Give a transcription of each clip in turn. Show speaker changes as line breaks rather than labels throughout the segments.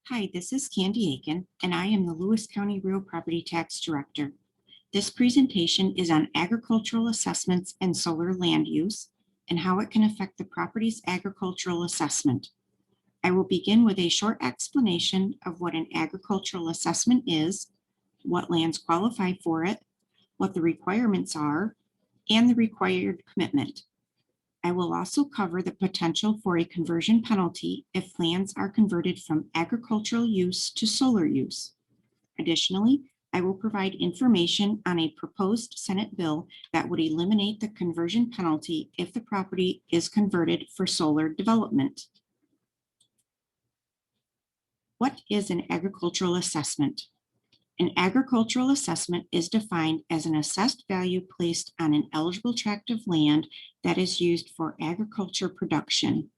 Hi, this is Candy Akin, and I am the Lewis County Real Property Tax Director. This presentation is on agricultural assessments and solar land use and how it can affect the property's agricultural assessment. I will begin with a short explanation of what an agricultural assessment is, what lands qualify for it, what the requirements are, and the required commitment. I will also cover the potential for a conversion penalty if lands are converted from agricultural use to solar use. Additionally, I will provide information on a proposed Senate bill that would eliminate the conversion penalty if the property is converted for solar development. What is an agricultural assessment? An agricultural assessment is defined as an assessed value placed on an eligible tract of land that is used for agriculture production.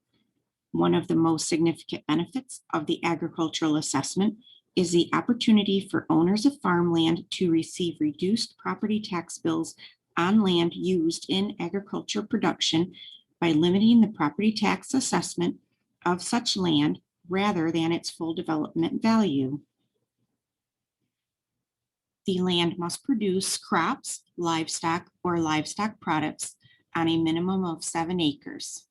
One of the most significant benefits of the agricultural assessment is the opportunity for owners of farmland to receive reduced property tax bills on land used in agriculture production by limiting the property tax assessment of such land rather than its full development value. The land must produce crops, livestock, or livestock products on a minimum of 7 acres.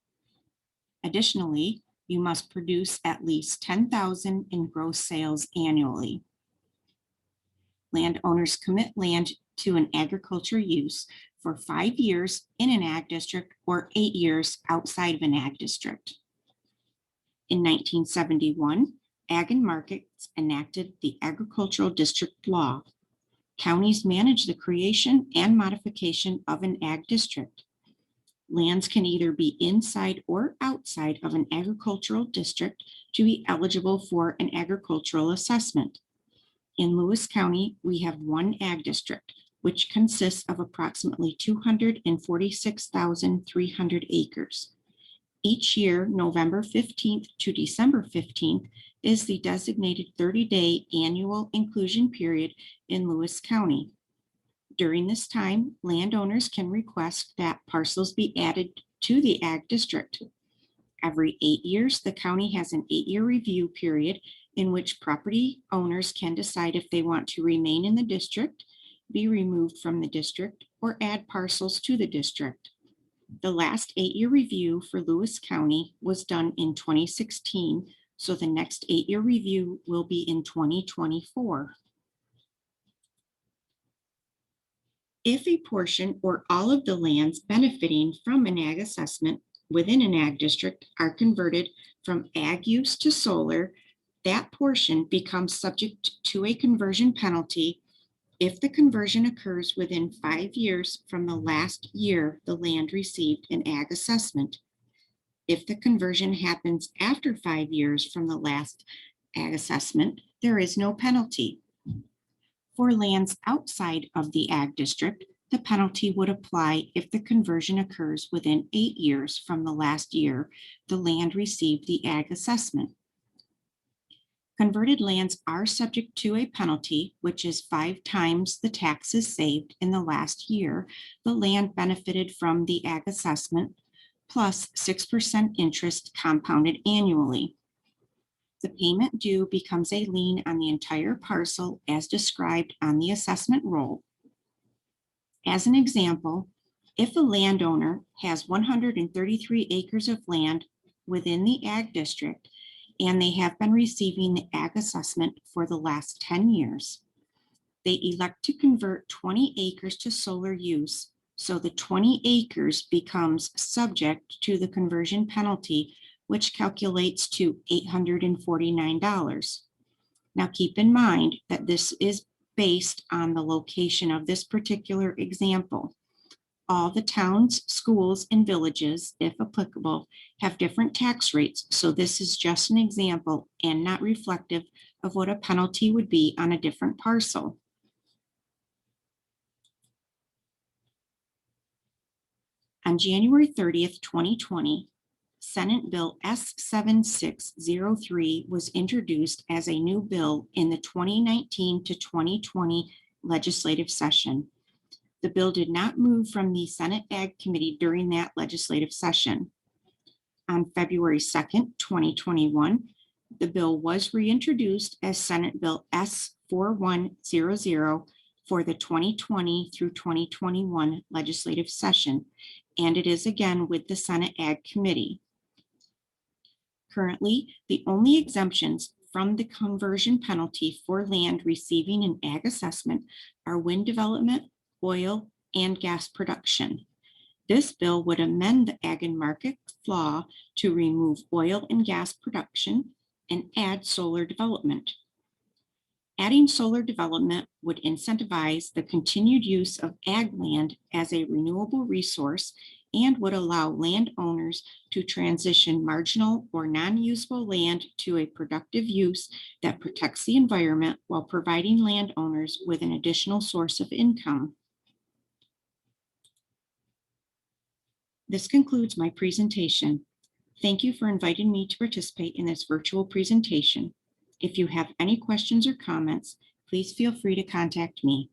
Additionally, you must produce at least $10,000 in gross sales annually. Landowners commit land to an agriculture use for 5 years in an ag district or 8 years outside of an ag district. In 1971, Ag and Markets enacted the Agricultural District Law. Counties manage the creation and modification of an ag district. Lands can either be inside or outside of an agricultural district to be eligible for an agricultural assessment. In Lewis County, we have one ag district, which consists of approximately 246,300 acres. Each year, November 15th to December 15th, is the designated 30-day annual inclusion period in Lewis County. During this time, landowners can request that parcels be added to the ag district. Every 8 years, the county has an 8-year review period in which property owners can decide if they want to remain in the district, be removed from the district, or add parcels to the district. The last 8-year review for Lewis County was done in 2016, so the next 8-year review will be in 2024. If a portion or all of the lands benefiting from an ag assessment within an ag district are converted from ag use to solar, that portion becomes subject to a conversion penalty if the conversion occurs within 5 years from the last year the land received an ag assessment. If the conversion happens after 5 years from the last ag assessment, there is no penalty. For lands outside of the ag district, the penalty would apply if the conversion occurs within 8 years from the last year the land received the ag assessment. Converted lands are subject to a penalty, which is 5 times the taxes saved in the last year the land benefited from the ag assessment, plus 6% interest compounded annually. The payment due becomes a lien on the entire parcel as described on the assessment roll. As an example, if a landowner has 133 acres of land within the ag district and they have been receiving the ag assessment for the last 10 years, they elect to convert 20 acres to solar use, so the 20 acres becomes subject to the conversion penalty, which calculates to $849. Now keep in mind that this is based on the location of this particular example. All the towns, schools, and villages, if applicable, have different tax rates, so this is just an example and not reflective of what a penalty would be on a different parcel. On January 30th, 2020, Senate Bill S7603 was introduced as a new bill in the 2019 to 2020 legislative session. The bill did not move from the Senate Ag Committee during that legislative session. On February 2nd, 2021, The bill was reintroduced as Senate Bill S 4100 for the 2020 through 2021 legislative session, and it is again with the Senate Ag Committee. Currently, the only exemptions from the conversion penalty for land receiving an ag assessment are wind development, oil, and gas production. This bill would amend the Ag and Market Law to remove oil and gas production and add solar development. Adding solar development would incentivize the continued use of ag land as a renewable resource and would allow landowners to transition marginal or non-usable land to a productive use that protects the environment while providing landowners with an additional source of income. This concludes my presentation. Thank you for inviting me to participate in this virtual presentation. If you have any questions or comments, please feel free to contact me.